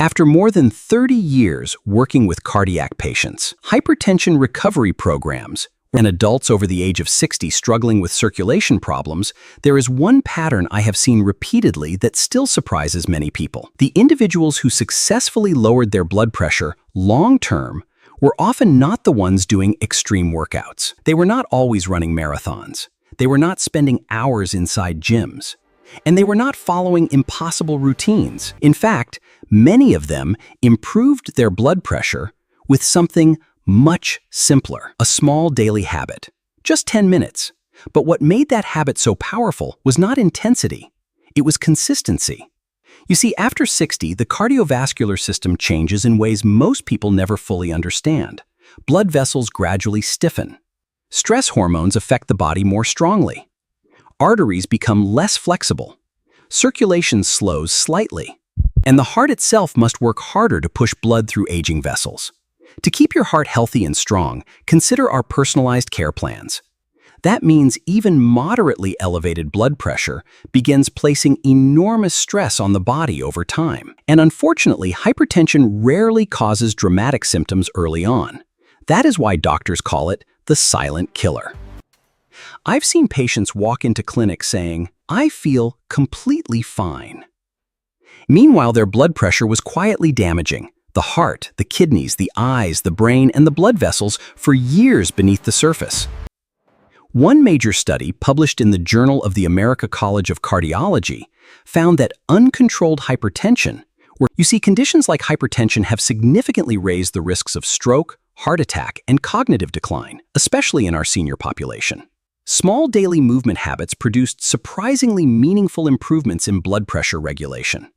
After more than 30 years working with cardiac patients, hypertension recovery programs, and adults over the age of 60 struggling with circulation problems, there is one pattern I have seen repeatedly that still surprises many people. The individuals who successfully lowered their blood pressure long-term were often not the ones doing extreme workouts. They were not always running marathons. They were not spending hours inside gyms. And they were not following impossible routines. In fact, many of them improved their blood pressure with something much simpler, a small daily habit, just 10 minutes. But what made that habit so powerful was not intensity, it was consistency. You see, after 60, the cardiovascular system changes in ways most people never fully understand. Blood vessels gradually stiffen. Stress hormones affect the body more strongly. Arteries become less flexible. Circulation slows slightly. And the heart itself must work harder to push blood through aging vessels. To keep your heart healthy and strong, consider our personalized care plans. That means even moderately elevated blood pressure begins placing enormous stress on the body over time. And unfortunately, hypertension rarely causes dramatic symptoms early on. That is why doctors call it the silent killer. I've seen patients walk into clinics saying, "I feel completely fine." Meanwhile, their blood pressure was quietly damaging the heart, the kidneys, the eyes, the brain, and the blood vessels for years beneath the surface. One major study published in the Journal of the American College of Cardiology found that uncontrolled hypertension, you see, conditions like hypertension have significantly raised the risks of stroke, heart attack, and cognitive decline, especially in our senior population. Small daily movement habits produced surprisingly meaningful improvements in blood pressure regulation,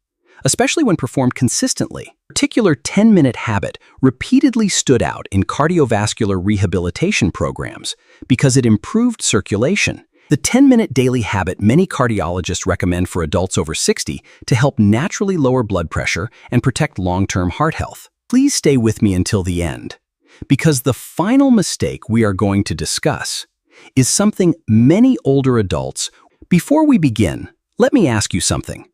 especially when performed consistently. A particular 10-minute habit repeatedly stood out in cardiovascular rehabilitation programs because it improved circulation. The 10-minute daily habit many cardiologists recommend for adults over 60 to help naturally lower blood pressure and protect long-term heart health. Please stay with me until the end, because the final mistake we are going to discuss is something many older adults. Before we begin, let me ask you something.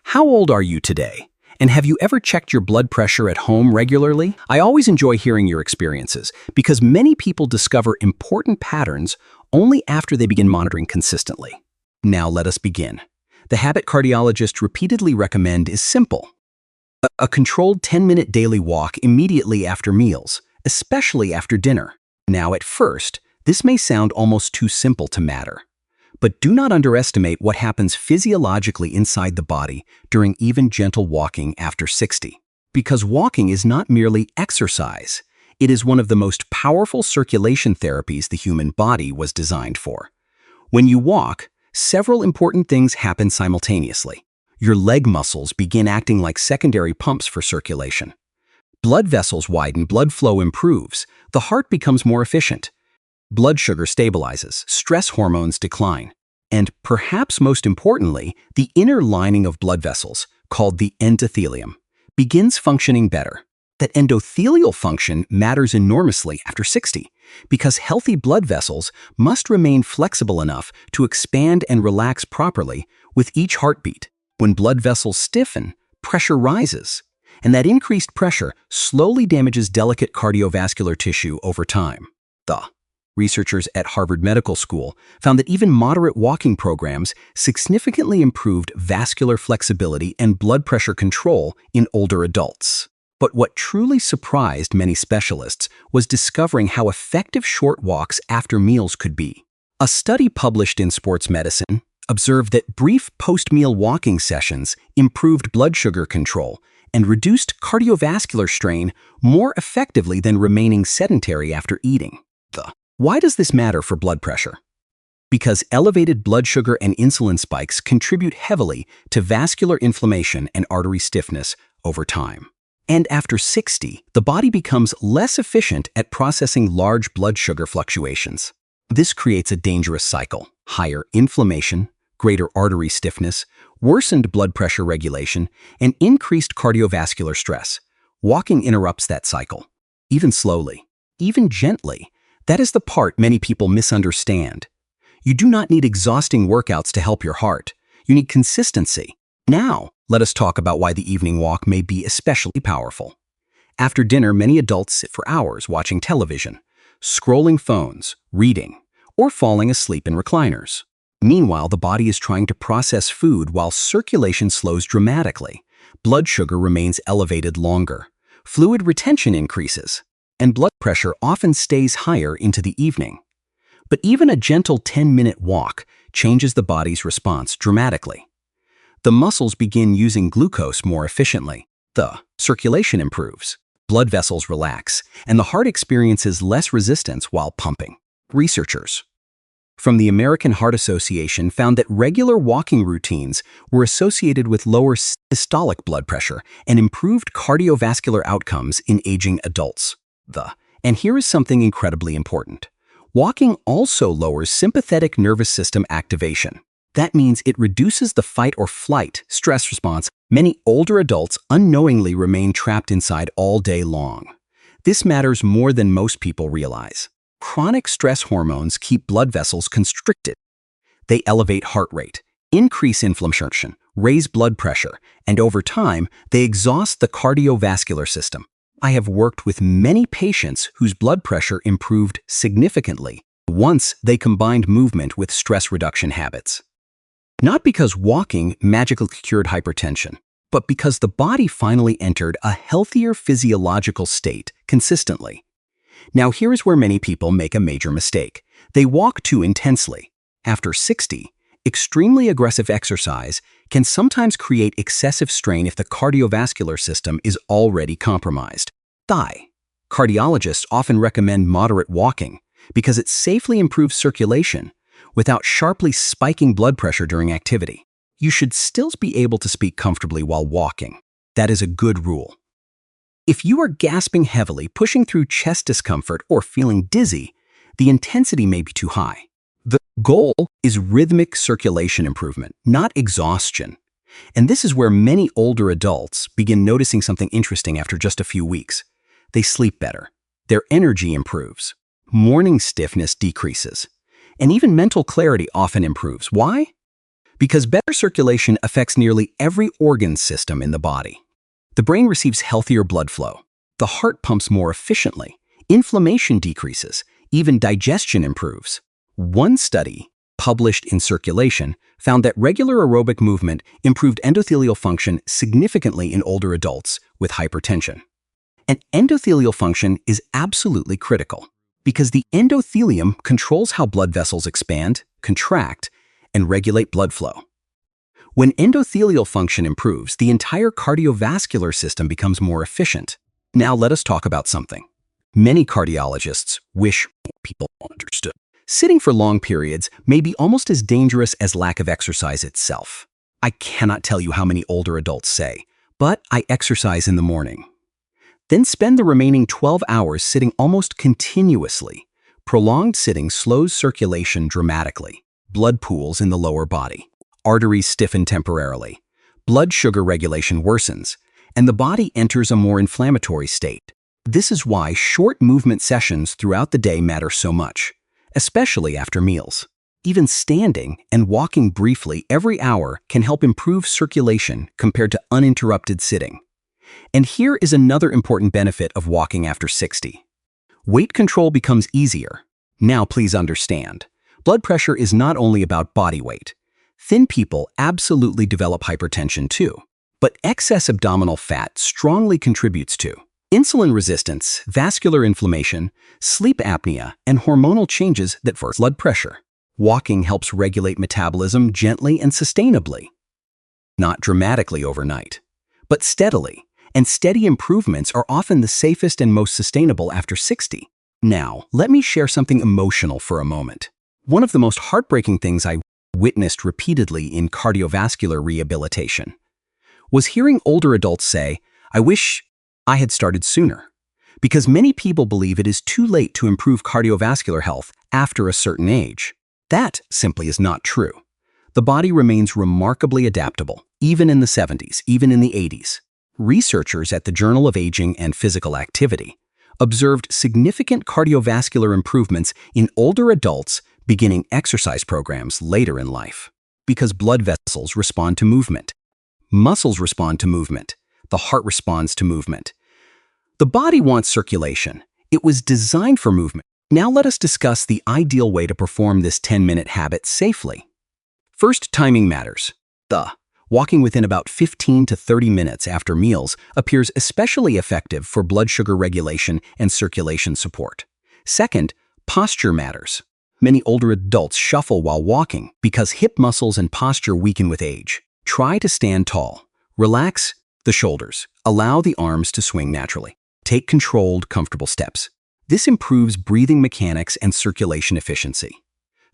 How old are you today? And have you ever checked your blood pressure at home regularly? I always enjoy hearing your experiences because many people discover important patterns only after they begin monitoring consistently. Now let us begin. The habit cardiologists repeatedly recommend is simple. A controlled 10-minute daily walk immediately after meals, especially after dinner. Now at first, this may sound almost too simple to matter. But do not underestimate what happens physiologically inside the body during even gentle walking after 60. Because walking is not merely exercise, it is one of the most powerful circulation therapies the human body was designed for. When you walk, several important things happen simultaneously. Your leg muscles begin acting like secondary pumps for circulation. Blood vessels widen, blood flow improves, the heart becomes more efficient. Blood sugar stabilizes, stress hormones decline, and perhaps most importantly, the inner lining of blood vessels, called the endothelium, begins functioning better. That endothelial function matters enormously after 60 because healthy blood vessels must remain flexible enough to expand and relax properly with each heartbeat. When blood vessels stiffen, pressure rises, and that increased pressure slowly damages delicate cardiovascular tissue over time. Researchers at Harvard Medical School found that even moderate walking programs significantly improved vascular flexibility and blood pressure control in older adults. But what truly surprised many specialists was discovering how effective short walks after meals could be. A study published in Sports Medicine observed that brief post-meal walking sessions improved blood sugar control and reduced cardiovascular strain more effectively than remaining sedentary after eating. Why does this matter for blood pressure? Because elevated blood sugar and insulin spikes contribute heavily to vascular inflammation and artery stiffness over time. And after 60, the body becomes less efficient at processing large blood sugar fluctuations. This creates a dangerous cycle: higher inflammation, greater artery stiffness, worsened blood pressure regulation, and increased cardiovascular stress. Walking interrupts that cycle, even slowly, even gently. That is the part many people misunderstand. You do not need exhausting workouts to help your heart. You need consistency. Now, let us talk about why the evening walk may be especially powerful. After dinner, many adults sit for hours watching television, scrolling phones, reading, or falling asleep in recliners. Meanwhile, the body is trying to process food while circulation slows dramatically. Blood sugar remains elevated longer. Fluid retention increases, and blood pressure often stays higher into the evening. But even a gentle 10-minute walk changes the body's response dramatically. The muscles begin using glucose more efficiently. The circulation improves, blood vessels relax, and the heart experiences less resistance while pumping. Researchers from the American Heart Association found that regular walking routines were associated with lower systolic blood pressure and improved cardiovascular outcomes in aging adults. And here is something incredibly important. Walking also lowers sympathetic nervous system activation. That means it reduces the fight or flight stress response. Many older adults unknowingly remain trapped inside all day long. This matters more than most people realize. Chronic stress hormones keep blood vessels constricted. They elevate heart rate, increase inflammation, raise blood pressure, and over time, they exhaust the cardiovascular system. I have worked with many patients whose blood pressure improved significantly once they combined movement with stress reduction habits. Not because walking magically cured hypertension, but because the body finally entered a healthier physiological state consistently. Now here is where many people make a major mistake. They walk too intensely. After 60, extremely aggressive exercise can sometimes create excessive strain if the cardiovascular system is already compromised. Cardiologists often recommend moderate walking because it safely improves circulation without sharply spiking blood pressure during activity. You should still be able to speak comfortably while walking. That is a good rule. If you are gasping heavily, pushing through chest discomfort, or feeling dizzy, the intensity may be too high. The goal is rhythmic circulation improvement, not exhaustion. And this is where many older adults begin noticing something interesting after just a few weeks. They sleep better, their energy improves, morning stiffness decreases, and even mental clarity often improves. Why? Because better circulation affects nearly every organ system in the body. The brain receives healthier blood flow. The heart pumps more efficiently. Inflammation decreases. Even digestion improves. One study, published in Circulation, found that regular aerobic movement improved endothelial function significantly in older adults with hypertension. And endothelial function is absolutely critical because the endothelium controls how blood vessels expand, contract, and regulate blood flow. When endothelial function improves, the entire cardiovascular system becomes more efficient. Now let us talk about something many cardiologists wish more people understood. Sitting for long periods may be almost as dangerous as lack of exercise itself. I cannot tell you how many older adults say, "But I exercise in the morning." Then spend the remaining 12 hours sitting almost continuously. Prolonged sitting slows circulation dramatically. Blood pools in the lower body. Arteries stiffen temporarily, blood sugar regulation worsens, and the body enters a more inflammatory state. This is why short movement sessions throughout the day matter so much, especially after meals. Even standing and walking briefly every hour can help improve circulation compared to uninterrupted sitting. And here is another important benefit of walking after 60. Weight control becomes easier. Now please understand, blood pressure is not only about body weight. Thin people absolutely develop hypertension too, but excess abdominal fat strongly contributes to insulin resistance, vascular inflammation, sleep apnea, and hormonal changes that force blood pressure. Walking helps regulate metabolism gently and sustainably. Not dramatically overnight, but steadily, and steady improvements are often the safest and most sustainable after 60. Now, let me share something emotional for a moment. One of the most heartbreaking things I witnessed repeatedly in cardiovascular rehabilitation was hearing older adults say, "I wish I had started sooner," because many people believe it is too late to improve cardiovascular health after a certain age. That simply is not true. The body remains remarkably adaptable, even in the 70s, even in the 80s. Researchers at the Journal of Aging and Physical Activity observed significant cardiovascular improvements in older adults beginning exercise programs later in life, because blood vessels respond to movement. Muscles respond to movement. The heart responds to movement. The body wants circulation. It was designed for movement. Now let us discuss the ideal way to perform this 10-minute habit safely. First, timing matters. Walking within about 15 to 30 minutes after meals appears especially effective for blood sugar regulation and circulation support. Second, posture matters. Many older adults shuffle while walking because hip muscles and posture weaken with age. Try to stand tall. Relax the shoulders. Allow the arms to swing naturally. Take controlled, comfortable steps. This improves breathing mechanics and circulation efficiency.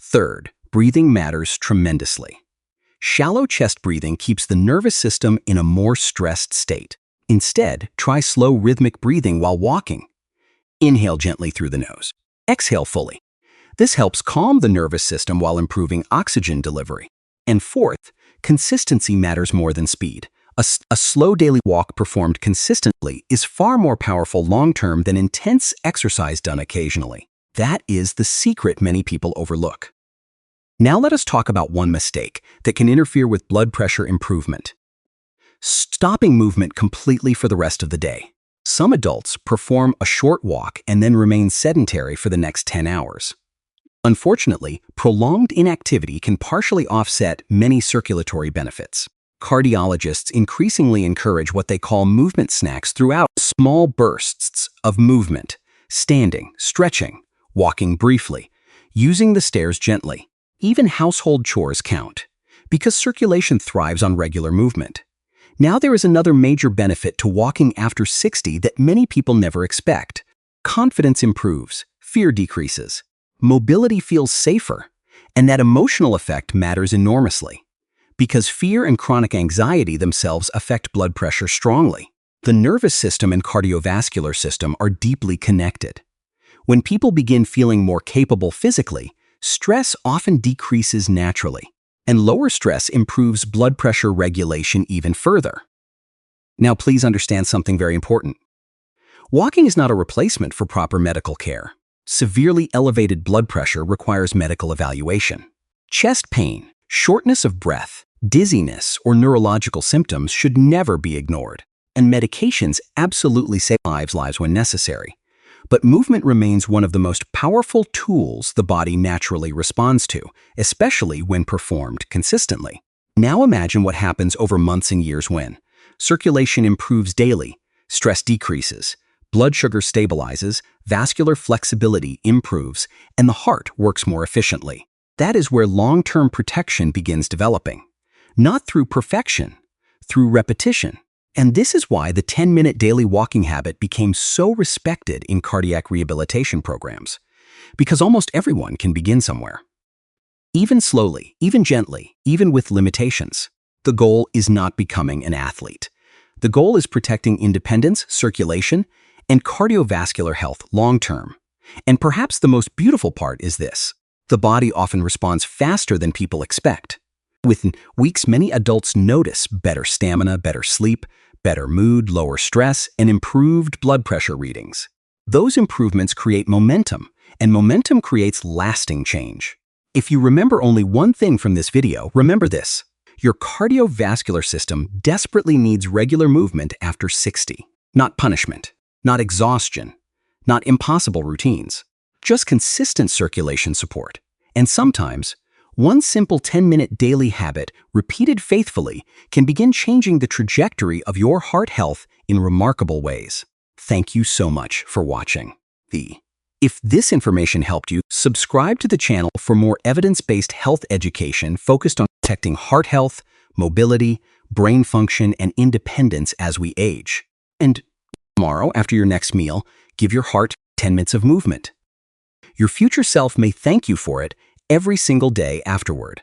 Third, breathing matters tremendously. Shallow chest breathing keeps the nervous system in a more stressed state. Instead, try slow rhythmic breathing while walking. Inhale gently through the nose. Exhale fully. This helps calm the nervous system while improving oxygen delivery. And fourth, consistency matters more than speed. A slow daily walk performed consistently is far more powerful long-term than intense exercise done occasionally. That is the secret many people overlook. Now let us talk about one mistake that can interfere with blood pressure improvement. Stopping movement completely for the rest of the day. Some adults perform a short walk and then remain sedentary for the next 10 hours. Unfortunately, prolonged inactivity can partially offset many circulatory benefits. Cardiologists increasingly encourage what they call movement snacks throughout small bursts of movement, standing, stretching, walking briefly, using the stairs gently. Even household chores count, because circulation thrives on regular movement. Now there is another major benefit to walking after 60 that many people never expect. Confidence improves, fear decreases, mobility feels safer, and that emotional effect matters enormously. Because fear and chronic anxiety themselves affect blood pressure strongly. The nervous system and cardiovascular system are deeply connected. When people begin feeling more capable physically, stress often decreases naturally, and lower stress improves blood pressure regulation even further. Now please understand something very important. Walking is not a replacement for proper medical care. Severely elevated blood pressure requires medical evaluation. Chest pain, shortness of breath, dizziness, or neurological symptoms should never be ignored, and medications absolutely save lives when necessary. But movement remains one of the most powerful tools the body naturally responds to, especially when performed consistently. Now imagine what happens over months and years when circulation improves daily, stress decreases, blood sugar stabilizes, vascular flexibility improves, and the heart works more efficiently. That is where long-term protection begins developing. Not through perfection, through repetition. And this is why the 10-minute daily walking habit became so respected in cardiac rehabilitation programs. Because almost everyone can begin somewhere. Even slowly, even gently, even with limitations. The goal is not becoming an athlete. The goal is protecting independence, circulation, and cardiovascular health long-term. And perhaps the most beautiful part is this. The body often responds faster than people expect. Within weeks, many adults notice better stamina, better sleep, better mood, lower stress, and improved blood pressure readings. Those improvements create momentum, and momentum creates lasting change. If you remember only one thing from this video, remember this. Your cardiovascular system desperately needs regular movement after 60. Not punishment, not exhaustion, not impossible routines. Just consistent circulation support. And sometimes, one simple 10-minute daily habit, repeated faithfully, can begin changing the trajectory of your heart health in remarkable ways. Thank you so much for watching. If this information helped you, subscribe to the channel for more evidence-based health education focused on protecting heart health, mobility, brain function, and independence as we age. And tomorrow, after your next meal, give your heart 10 minutes of movement. Your future self may thank you for it every single day afterward.